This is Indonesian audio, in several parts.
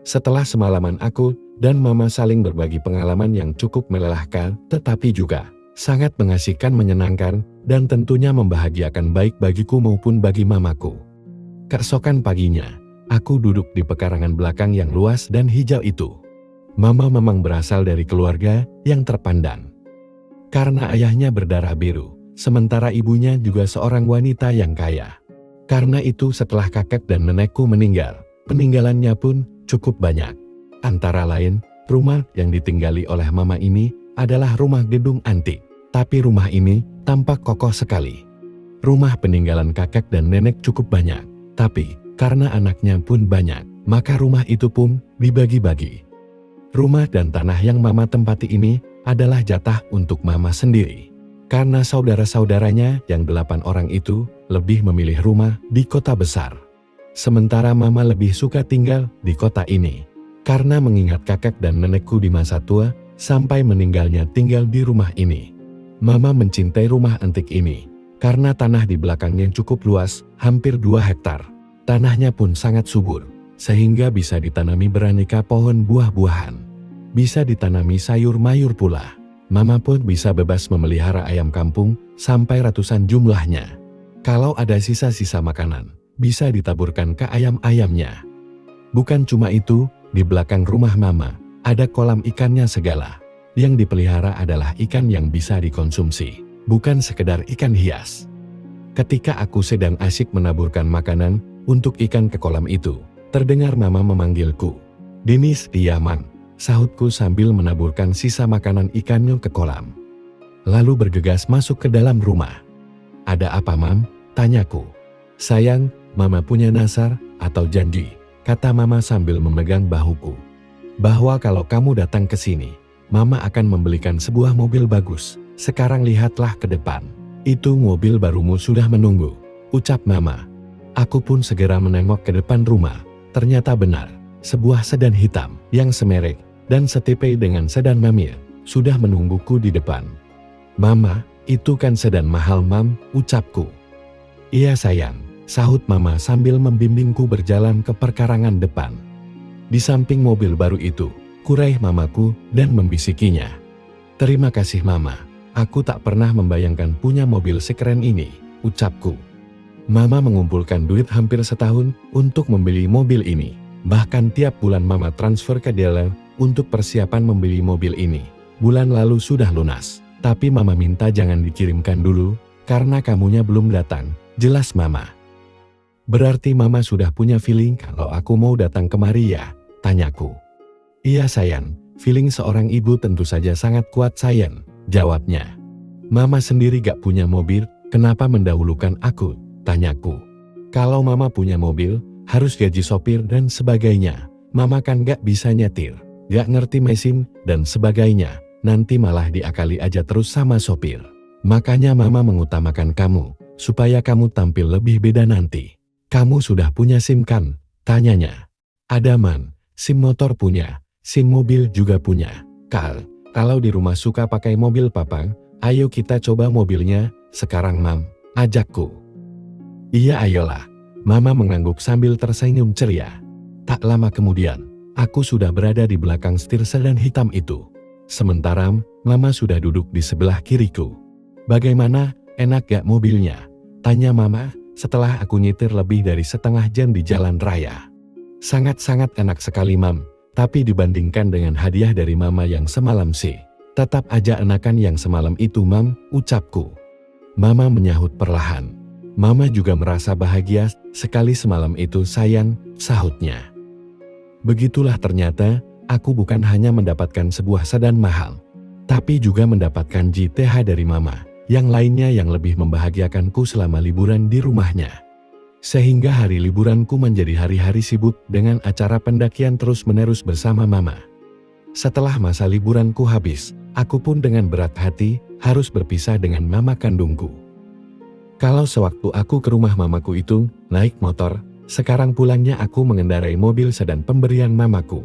Setelah semalaman aku dan Mama saling berbagi pengalaman yang cukup melelahkan, tetapi juga sangat mengasihkan, menyenangkan, dan tentunya membahagiakan baik bagiku maupun bagi mamaku. Keesokan paginya, aku duduk di pekarangan belakang yang luas dan hijau itu. Mama memang berasal dari keluarga yang terpandang. Karena ayahnya berdarah biru, sementara ibunya juga seorang wanita yang kaya. Karena itu setelah kakek dan nenekku meninggal, peninggalannya pun cukup banyak. Antara lain, rumah yang ditinggali oleh mama ini adalah rumah gedung antik. Tapi rumah ini tampak kokoh sekali. Rumah peninggalan kakek dan nenek cukup banyak. Tapi karena anaknya pun banyak, maka rumah itu pun dibagi-bagi. Rumah dan tanah yang mama tempati ini adalah jatah untuk mama sendiri. Karena saudara-saudaranya yang 8 orang itu lebih memilih rumah di kota besar. Sementara mama lebih suka tinggal di kota ini. Karena mengingat kakek dan nenekku di masa tua, sampai meninggalnya tinggal di rumah ini. Mama mencintai rumah antik ini, karena tanah di belakangnya cukup luas, hampir 2 hektar. Tanahnya pun sangat subur, sehingga bisa ditanami beraneka pohon buah-buahan. Bisa ditanami sayur mayur pula. Mama pun bisa bebas memelihara ayam kampung, sampai ratusan jumlahnya. Kalau ada sisa-sisa makanan, bisa ditaburkan ke ayam-ayamnya. Bukan cuma itu, di belakang rumah mama, ada kolam ikannya segala. Yang dipelihara adalah ikan yang bisa dikonsumsi, bukan sekedar ikan hias. Ketika aku sedang asyik menaburkan makanan untuk ikan ke kolam itu, terdengar mama memanggilku. "Denis, Diaman," sahutku sambil menaburkan sisa makanan ikannya ke kolam. Lalu bergegas masuk ke dalam rumah. "Ada apa, Mam?" tanyaku. "Sayang, mama punya nasar atau janji," kata mama sambil memegang bahuku. "Bahwa kalau kamu datang ke sini, mama akan membelikan sebuah mobil bagus. Sekarang lihatlah ke depan. Itu mobil barumu sudah menunggu," ucap mama. Aku pun segera menengok ke depan rumah. Ternyata benar, sebuah sedan hitam yang semerek dan setipe dengan sedan Mamir sudah menungguku di depan. "Mama, itu kan sedan mahal, Mam," ucapku. "Iya sayang," sahut mama sambil membimbingku berjalan ke perkarangan depan. Di samping mobil baru itu, kuraih mamaku dan membisikinya. "Terima kasih mama, aku tak pernah membayangkan punya mobil sekeren ini," ucapku. Mama mengumpulkan duit hampir setahun untuk membeli mobil ini. Bahkan tiap bulan mama transfer ke dealer untuk persiapan membeli mobil ini. Bulan lalu sudah lunas, tapi mama minta jangan dikirimkan dulu, karena kamunya belum datang, jelas mama. "Berarti mama sudah punya feeling kalau aku mau datang kemari ya?" tanyaku. "Iya sayang, feeling seorang ibu tentu saja sangat kuat sayang," jawabnya. "Mama sendiri gak punya mobil, kenapa mendahulukan aku?" tanyaku. "Kalau mama punya mobil, harus gaji sopir dan sebagainya. Mama kan gak bisa nyetir, gak ngerti mesin dan sebagainya. Nanti malah diakali aja terus sama sopir. Makanya mama mengutamakan kamu, supaya kamu tampil lebih beda nanti." "Kamu sudah punya SIM kan?" tanyanya. "Ada Man, SIM motor punya, SIM mobil juga punya. Kalau di rumah suka pakai mobil papa, ayo kita coba mobilnya sekarang Mam," ajakku. "Iya ayolah," mama mengangguk sambil tersenyum ceria. Tak lama kemudian, aku sudah berada di belakang setir sedan hitam itu. Sementara mama sudah duduk di sebelah kiriku. "Bagaimana, enak gak mobilnya?" tanya mama setelah aku nyetir lebih dari setengah jam di jalan raya. "Sangat-sangat enak sekali Mam, tapi dibandingkan dengan hadiah dari mama yang semalam sih, tetap aja enakan yang semalam itu Mam," ucapku. Mama menyahut perlahan. "Mama juga merasa bahagia sekali semalam itu sayang," sahutnya. Begitulah ternyata, aku bukan hanya mendapatkan sebuah sedan mahal, tapi juga mendapatkan JTH dari mama, yang lainnya yang lebih membahagiakanku selama liburan di rumahnya. Sehingga hari liburanku menjadi hari-hari sibuk dengan acara pendakian terus-menerus bersama mama. Setelah masa liburanku habis, aku pun dengan berat hati harus berpisah dengan mama kandungku. Kalau sewaktu aku ke rumah mamaku itu naik motor, sekarang pulangnya aku mengendarai mobil sedan pemberian mamaku.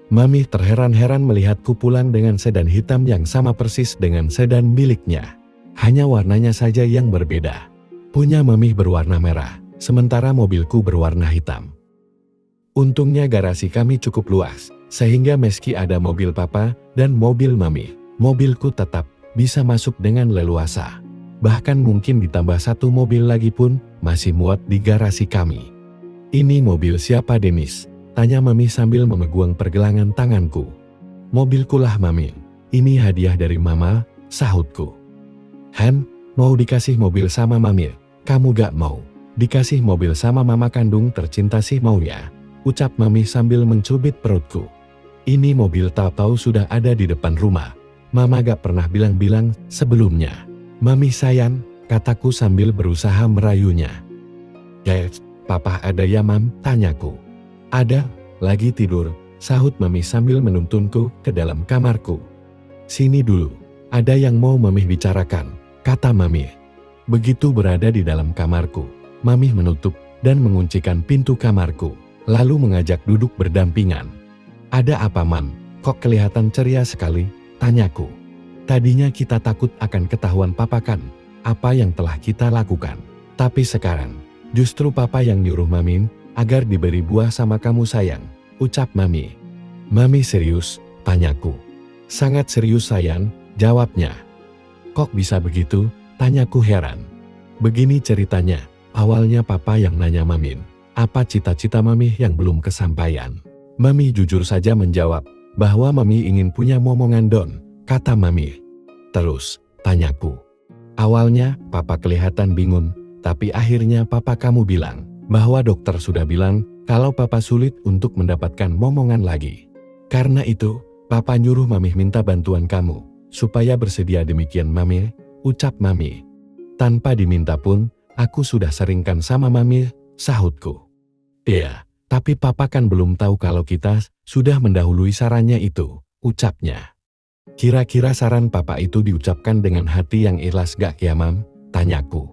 Mami terheran-heran melihatku pulang dengan sedan hitam yang sama persis dengan sedan miliknya. Hanya warnanya saja yang berbeda. Punya Mami berwarna merah, sementara mobilku berwarna hitam. Untungnya garasi kami cukup luas, sehingga meski ada mobil papa dan mobil mami, mobilku tetap bisa masuk dengan leluasa. Bahkan mungkin ditambah satu mobil lagi pun masih muat di garasi kami. Ini mobil siapa Denis? Tanya mami sambil memegang pergelangan tanganku. Mobilkulah mami, ini hadiah dari mama, sahutku. Han, mau dikasih mobil sama mami? Kamu gak mau? Dikasih mobil sama mama kandung tercinta sih mau ya? Ucap mami sambil mencubit perutku. Ini mobil tahu-tahu sudah ada di depan rumah. Mama gak pernah bilang-bilang sebelumnya. Mami sayang, kataku sambil berusaha merayunya. Guys, papa ada ya mam? Tanyaku. Ada, lagi tidur, sahut mami sambil menuntunku ke dalam kamarku. Sini dulu, ada yang mau mami bicarakan, kata mami. Begitu berada di dalam kamarku, mami menutup dan menguncikan pintu kamarku, lalu mengajak duduk berdampingan. Ada apa mam? Kok kelihatan ceria sekali? Tanyaku. Tadinya kita takut akan ketahuan papa kan, apa yang telah kita lakukan. Tapi sekarang, justru papa yang nyuruh mami agar diberi buah sama kamu sayang, ucap mami. Mami serius? Tanyaku. Sangat serius sayang, jawabnya. Kok bisa begitu? Tanyaku heran. Begini ceritanya, awalnya papa yang nanya Mamin, apa cita-cita mami yang belum kesampaian. Mami jujur saja menjawab, bahwa mami ingin punya momongan don, kata mami. Terus, tanyaku. Awalnya, papa kelihatan bingung, tapi akhirnya papa kamu bilang, bahwa dokter sudah bilang, kalau papa sulit untuk mendapatkan momongan lagi. Karena itu, papa nyuruh mami minta bantuan kamu, supaya bersedia demikian mami, ucap mami. Tanpa diminta pun, aku sudah seringkan sama mami, sahutku. Iya, tapi papa kan belum tahu kalau kita sudah mendahului sarannya itu, ucapnya. Kira-kira saran papa itu diucapkan dengan hati yang ikhlas gak ya mam? Tanyaku.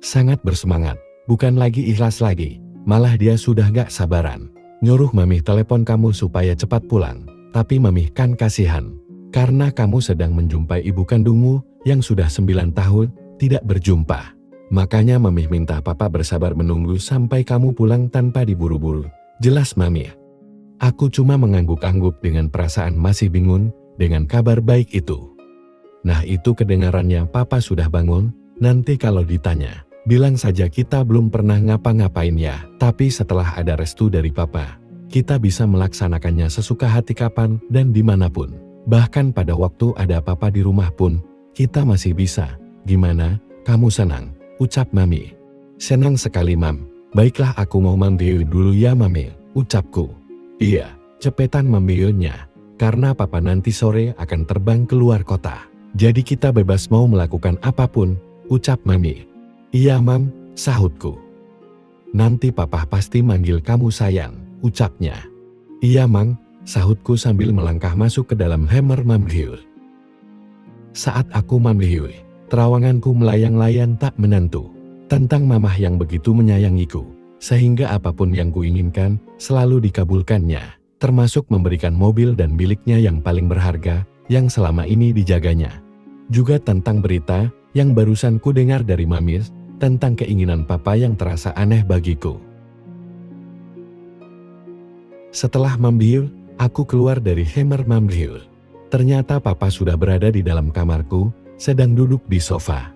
Sangat bersemangat, bukan lagi ikhlas lagi, malah dia sudah gak sabaran. Nyuruh mami telepon kamu supaya cepat pulang, tapi mami kan kasihan. Karena kamu sedang menjumpai ibu kandungmu yang sudah 9 tahun tidak berjumpa. Makanya mami minta papa bersabar menunggu sampai kamu pulang tanpa diburu-buru. Jelas mami. Aku cuma mengangguk-angguk dengan perasaan masih bingung dengan kabar baik itu. Nah itu kedengarannya papa sudah bangun, nanti kalau ditanya, bilang saja kita belum pernah ngapa-ngapain ya. Tapi setelah ada restu dari papa, kita bisa melaksanakannya sesuka hati kapan dan dimanapun. Bahkan pada waktu ada papa di rumah pun, kita masih bisa. Gimana, kamu senang? Ucap mami. Senang sekali mam. Baiklah aku mau mandi dulu ya mami, ucapku. Iya, cepetan mambinya. Karena papa nanti sore akan terbang keluar kota. Jadi kita bebas mau melakukan apapun, ucap mami. Iya mam, sahutku. Nanti papa pasti manggil kamu sayang, ucapnya. Iya mam, sahutku sambil melangkah masuk ke dalam kamar mambiu. Saat aku mambiu, terawanganku melayang-layang tak menentu. Tentang mamah yang begitu menyayangiku, sehingga apapun yang kuinginkan selalu dikabulkannya. Termasuk memberikan mobil dan miliknya yang paling berharga, yang selama ini dijaganya. Juga tentang berita yang barusan ku dengar dari Mamis, tentang keinginan papa yang terasa aneh bagiku. Setelah mambiu, aku keluar dari kamar mambiu. Ternyata papa sudah berada di dalam kamarku, sedang duduk di sofa.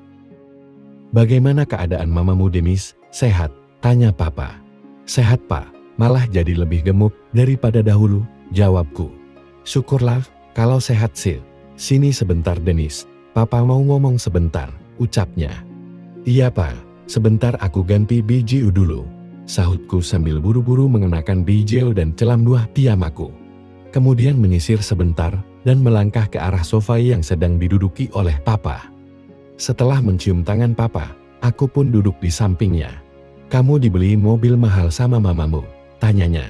Bagaimana keadaan mamamu Denis? Sehat? Tanya papa. Sehat pak. Malah jadi lebih gemuk daripada dahulu, jawabku. Syukurlah, kalau sehat sih. Sini sebentar Denis, papa mau ngomong sebentar, ucapnya. Iya pak, sebentar aku ganti biju dulu, sahutku sambil buru-buru mengenakan biju dan celam dua piyamaku. Kemudian menyisir sebentar dan melangkah ke arah sofa yang sedang diduduki oleh papa. Setelah mencium tangan papa, aku pun duduk di sampingnya. Kamu dibeli mobil mahal sama mamamu? Tanyanya.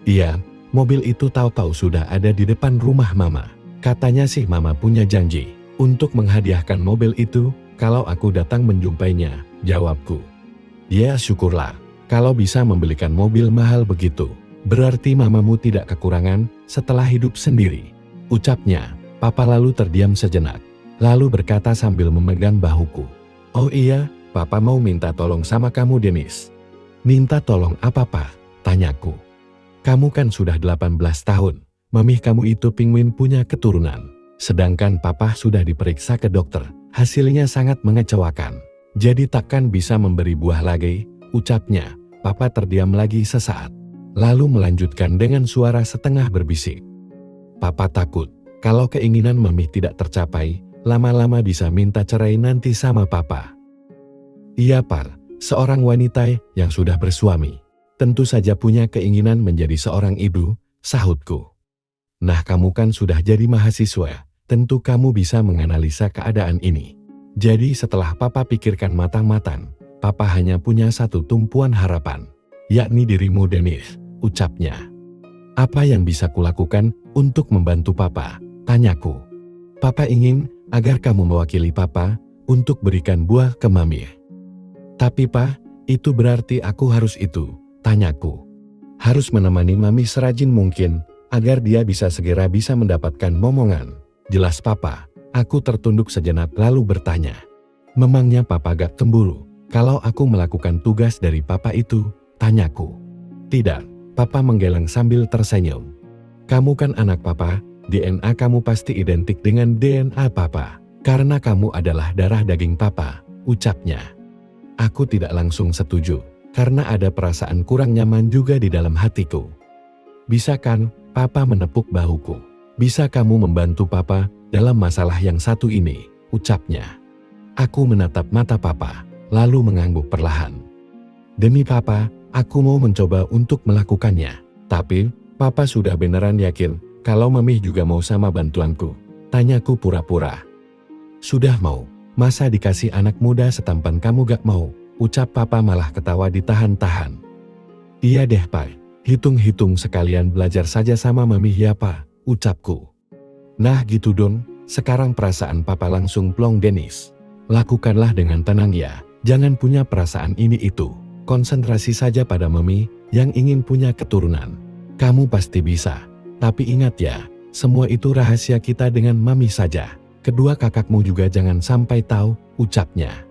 Iya, mobil itu tahu-tahu sudah ada di depan rumah mama. Katanya sih mama punya janji untuk menghadiahkan mobil itu kalau aku datang menjumpainya, jawabku. Ya syukurlah, kalau bisa membelikan mobil mahal begitu. Berarti mamamu tidak kekurangan setelah hidup sendiri, ucapnya. Papa lalu terdiam sejenak, lalu berkata sambil memegang bahuku. Oh iya, papa mau minta tolong sama kamu Denis. Minta tolong apa pak? Tanyaku. Kamu kan sudah 18 tahun. Mamih kamu itu penguin punya keturunan. Sedangkan papa sudah diperiksa ke dokter. Hasilnya sangat mengecewakan. Jadi takkan bisa memberi buah lagi, ucapnya. Papa terdiam lagi sesaat. Lalu melanjutkan dengan suara setengah berbisik. Papa takut, kalau keinginan Mamih tidak tercapai, lama-lama bisa minta cerai nanti sama papa. Iya Par, seorang wanita yang sudah bersuami. Tentu saja punya keinginan menjadi seorang ibu, sahutku. Nah kamu kan sudah jadi mahasiswa, tentu kamu bisa menganalisa keadaan ini. Jadi setelah papa pikirkan matang-matang, papa hanya punya satu tumpuan harapan, yakni dirimu Dennis, ucapnya. Apa yang bisa kulakukan untuk membantu papa? Tanyaku. Papa ingin agar kamu mewakili papa untuk berikan buah ke Mami. Tapi pa, itu berarti aku harus itu, tanyaku. Harus menemani Mami serajin mungkin, agar dia bisa segera bisa mendapatkan momongan. Jelas papa, aku tertunduk sejenak lalu bertanya. Memangnya papa gak cemburu kalau aku melakukan tugas dari papa itu, tanyaku. Tidak, papa menggeleng sambil tersenyum. Kamu kan anak papa, DNA kamu pasti identik dengan DNA papa, karena kamu adalah darah daging papa, ucapnya. Aku tidak langsung setuju, karena ada perasaan kurang nyaman juga di dalam hatiku. Bisa kan, papa menepuk bahuku. Bisa kamu membantu papa dalam masalah yang satu ini, ucapnya. Aku menatap mata papa, lalu mengangguk perlahan. Demi papa, aku mau mencoba untuk melakukannya. Tapi, papa sudah beneran yakin kalau Mamih juga mau sama bantuanku? Tanyaku pura-pura. Sudah mau. Masa dikasih anak muda setampan kamu gak mau? Ucap papa malah ketawa ditahan-tahan. Iya deh pak, hitung-hitung sekalian belajar saja sama Mami ya pak, ucapku. Nah gitu dong, sekarang perasaan papa langsung plong Dennis. Lakukanlah dengan tenang ya, jangan punya perasaan ini itu. Konsentrasi saja pada Mami yang ingin punya keturunan. Kamu pasti bisa, tapi ingat ya, semua itu rahasia kita dengan Mami saja. Kedua kakakmu juga jangan sampai tahu, ucapnya.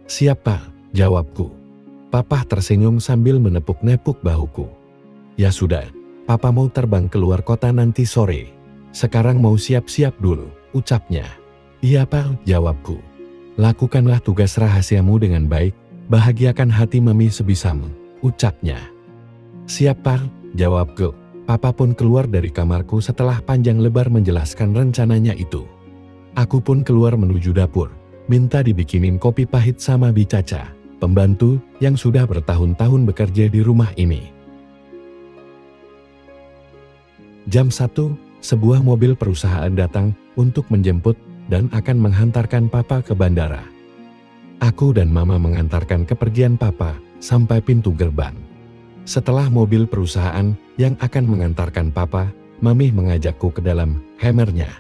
Siap pak, jawabku. Papa tersenyum sambil menepuk-nepuk bahuku. Ya sudah, papa mau terbang keluar kota nanti sore. Sekarang mau siap-siap dulu, ucapnya. Iya pak, jawabku. Lakukanlah tugas rahasiamu dengan baik, bahagiakan hati Mami sebisamu, ucapnya. Siap pak, jawabku. Papa pun keluar dari kamarku setelah panjang lebar menjelaskan rencananya itu. Aku pun keluar menuju dapur, minta dibikinin kopi pahit sama Bi Caca, pembantu yang sudah bertahun-tahun bekerja di rumah ini. Jam 1, sebuah mobil perusahaan datang untuk menjemput dan akan menghantarkan papa ke bandara. Aku dan mama mengantarkan kepergian papa sampai pintu gerbang. Setelah mobil perusahaan yang akan mengantarkan papa, Mami mengajakku ke dalam Hammernya.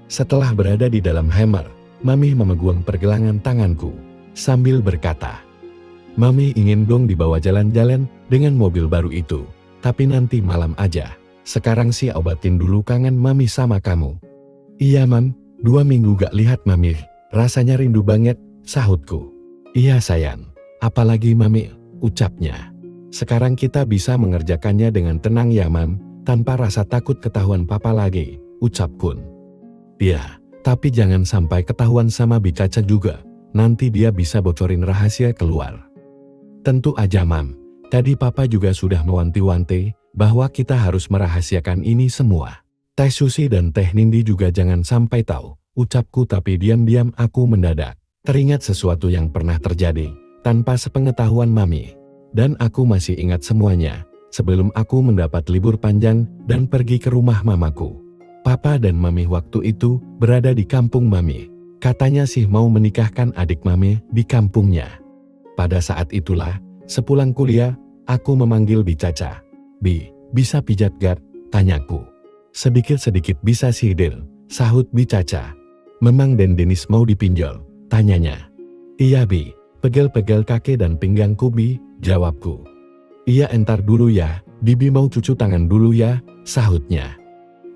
Setelah berada di dalam Hammer, Mami memegang pergelangan tanganku sambil berkata, Mami ingin dong dibawa jalan-jalan dengan mobil baru itu, tapi nanti malam aja. Sekarang sih obatin dulu kangen Mami sama kamu. Iya Mam, 2 minggu gak lihat Mami, rasanya rindu banget, sahutku. Iya sayang, apalagi Mami, ucapnya. Sekarang kita bisa mengerjakannya dengan tenang ya Mam, tanpa rasa takut ketahuan papa lagi, ucapkun. Ya, tapi jangan sampai ketahuan sama Bi Caca juga, nanti dia bisa bocorin rahasia keluar. Tentu aja Mam, tadi papa juga sudah mewanti-wanti bahwa kita harus merahasiakan ini semua. Teh Susi dan Teh Nindi juga jangan sampai tahu, ucapku tapi diam-diam aku mendadak. Teringat sesuatu yang pernah terjadi, tanpa sepengetahuan Mami. Dan aku masih ingat semuanya, sebelum aku mendapat libur panjang dan pergi ke rumah mamaku. Papa dan Mami waktu itu berada di kampung Mami. Katanya sih mau menikahkan adik Mami di kampungnya. Pada saat itulah, sepulang kuliah, aku memanggil Bi Caca. Bi, bisa pijat gak? Tanyaku. Sedikit-sedikit bisa sih Del, sahut Bi Caca. Memang Den Dennis mau dipinjol? Tanyanya. Iya Bi, pegel-pegel kaki dan pinggangku Bi, jawabku. Iya entar dulu ya, Bibi mau cucu tangan dulu ya, sahutnya.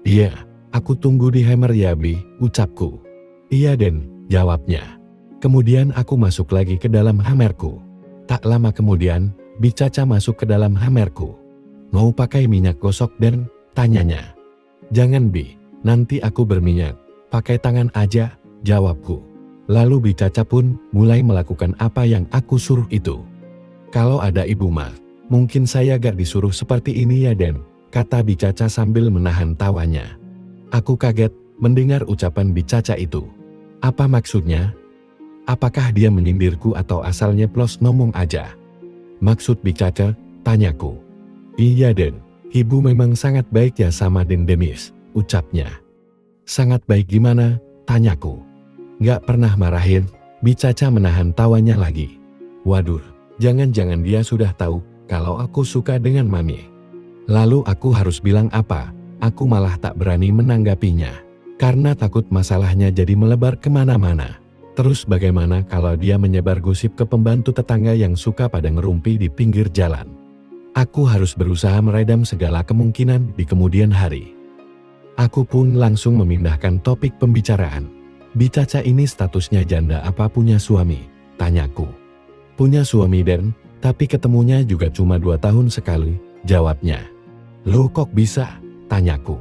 Iya. Aku tunggu di Hammer ya Bi, ucapku. Iya Den, jawabnya. Kemudian aku masuk lagi ke dalam Hammerku. Tak lama kemudian, Bi Caca masuk ke dalam Hammerku. Mau pakai minyak gosok dan tanyanya. Jangan Bi, nanti aku berminyak. Pakai tangan aja, jawabku. Lalu Bi Caca pun mulai melakukan apa yang aku suruh itu. Kalau ada Ibu mah, mungkin saya gak disuruh seperti ini ya Den, kata Bi Caca sambil menahan tawanya. Aku kaget mendengar ucapan Bi Caca itu. Apa maksudnya? Apakah dia menyindirku atau asalnya nyeplos ngomong aja? Maksud Bi Caca, tanyaku. Iya Den, Ibu memang sangat baik ya sama Den Demis, ucapnya. Sangat baik gimana? Tanyaku. Gak pernah marahin, Bi Caca menahan tawanya lagi. Waduh, jangan-jangan dia sudah tahu kalau aku suka dengan Mami. Lalu aku harus bilang apa? Aku malah tak berani menanggapinya. Karena takut masalahnya jadi melebar kemana-mana. Terus bagaimana kalau dia menyebar gosip ke pembantu tetangga yang suka pada ngerumpi di pinggir jalan? Aku harus berusaha meredam segala kemungkinan di kemudian hari. Aku pun langsung memindahkan topik pembicaraan. Bi Caca ini statusnya janda apa punya suami? Tanyaku. Punya suami Den, tapi ketemunya juga cuma 2 tahun sekali, jawabnya. Loh kok bisa? Tanyaku.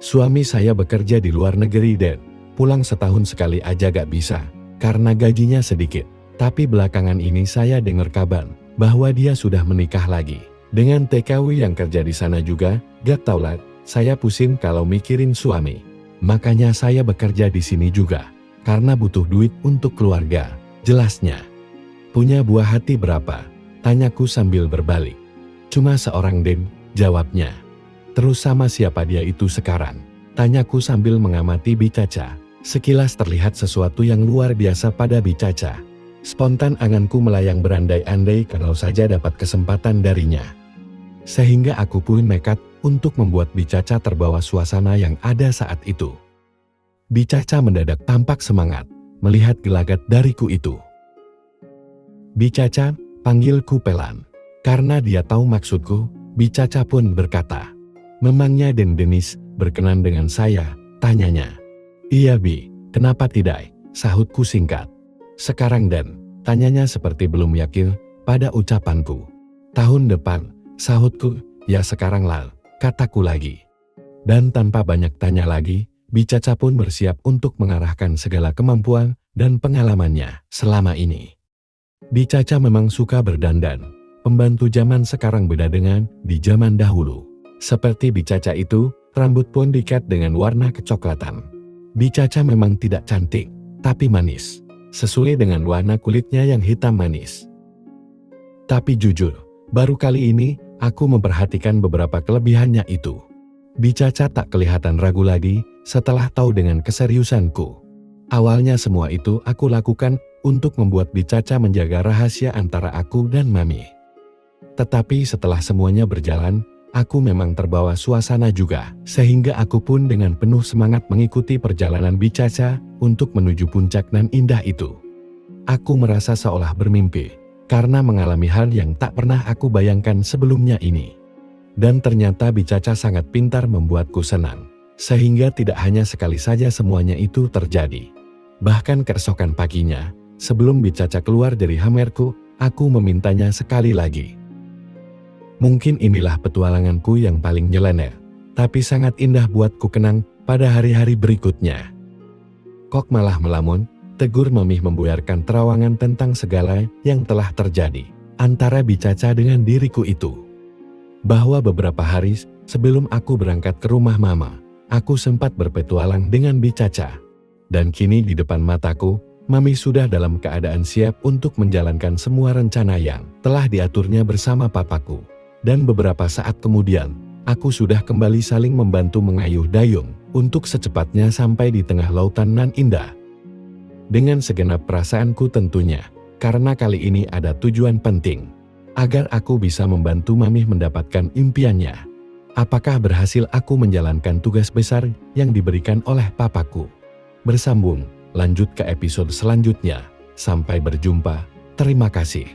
Suami saya bekerja di luar negeri Den, pulang setahun sekali aja gak bisa, karena gajinya sedikit. Tapi belakangan ini saya dengar kabar bahwa dia sudah menikah lagi. Dengan TKW yang kerja di sana juga, gak tau lah, saya pusing kalau mikirin suami. Makanya saya bekerja di sini juga, karena butuh duit untuk keluarga, jelasnya. Punya buah hati berapa? Tanyaku sambil berbalik. Cuma seorang Den, jawabnya. Terus sama siapa dia itu sekarang? Tanyaku sambil mengamati Bi Caca. Sekilas terlihat sesuatu yang luar biasa pada Bi Caca. Spontan anganku melayang berandai-andai kalau saja dapat kesempatan darinya. Sehingga aku pun nekat untuk membuat Bi Caca terbawa suasana yang ada saat itu. Bi Caca mendadak tampak semangat melihat gelagat dariku itu. Bi Caca, panggilku Pelan. Karena dia tahu maksudku, Bi Caca pun berkata, memangnya Den Denis berkenan dengan saya? Tanyanya. Iya Bi, kenapa tidak? Sahutku singkat. Sekarang Den, tanyanya seperti belum yakin pada ucapanku. Tahun depan, sahutku, ya sekarang lah, kataku lagi. Dan tanpa banyak tanya lagi, Bi Caca pun bersiap untuk mengarahkan segala kemampuan dan pengalamannya selama ini. Bi Caca memang suka berdandan. Pembantu zaman sekarang beda dengan di zaman dahulu. Seperti Bi Caca itu, rambut pun dikat dengan warna kecoklatan. Bi Caca memang tidak cantik, tapi manis. Sesuai dengan warna kulitnya yang hitam manis. Tapi jujur, baru kali ini aku memperhatikan beberapa kelebihannya itu. Bi Caca tak kelihatan ragu lagi setelah tahu dengan keseriusanku. Awalnya semua itu aku lakukan untuk membuat Bi Caca menjaga rahasia antara aku dan Mami. Tetapi setelah semuanya berjalan, aku memang terbawa suasana juga, sehingga aku pun dengan penuh semangat mengikuti perjalanan Bi Caca untuk menuju puncak nan indah itu. Aku merasa seolah bermimpi, karena mengalami hal yang tak pernah aku bayangkan sebelumnya ini. Dan ternyata Bi Caca sangat pintar membuatku senang, sehingga tidak hanya sekali saja semuanya itu terjadi. Bahkan keesokan paginya, sebelum Bi Caca keluar dari hamerku, aku memintanya sekali lagi. Mungkin inilah petualanganku yang paling nyeleneh, tapi sangat indah buatku kenang pada hari-hari berikutnya. Kok malah melamun, tegur Mami membuyarkan terawangan tentang segala yang telah terjadi antara Bi Caca dengan diriku itu. Bahwa beberapa hari sebelum aku berangkat ke rumah Mama, aku sempat berpetualang dengan Bi Caca. Dan kini di depan mataku, Mami sudah dalam keadaan siap untuk menjalankan semua rencana yang telah diaturnya bersama papaku. Dan beberapa saat kemudian, aku sudah kembali saling membantu mengayuh dayung untuk secepatnya sampai di tengah lautan nan indah. Dengan segenap perasaanku tentunya, karena kali ini ada tujuan penting, agar aku bisa membantu Mami mendapatkan impiannya. Apakah berhasil aku menjalankan tugas besar yang diberikan oleh papaku? Bersambung, lanjut ke episode selanjutnya. Sampai berjumpa, terima kasih.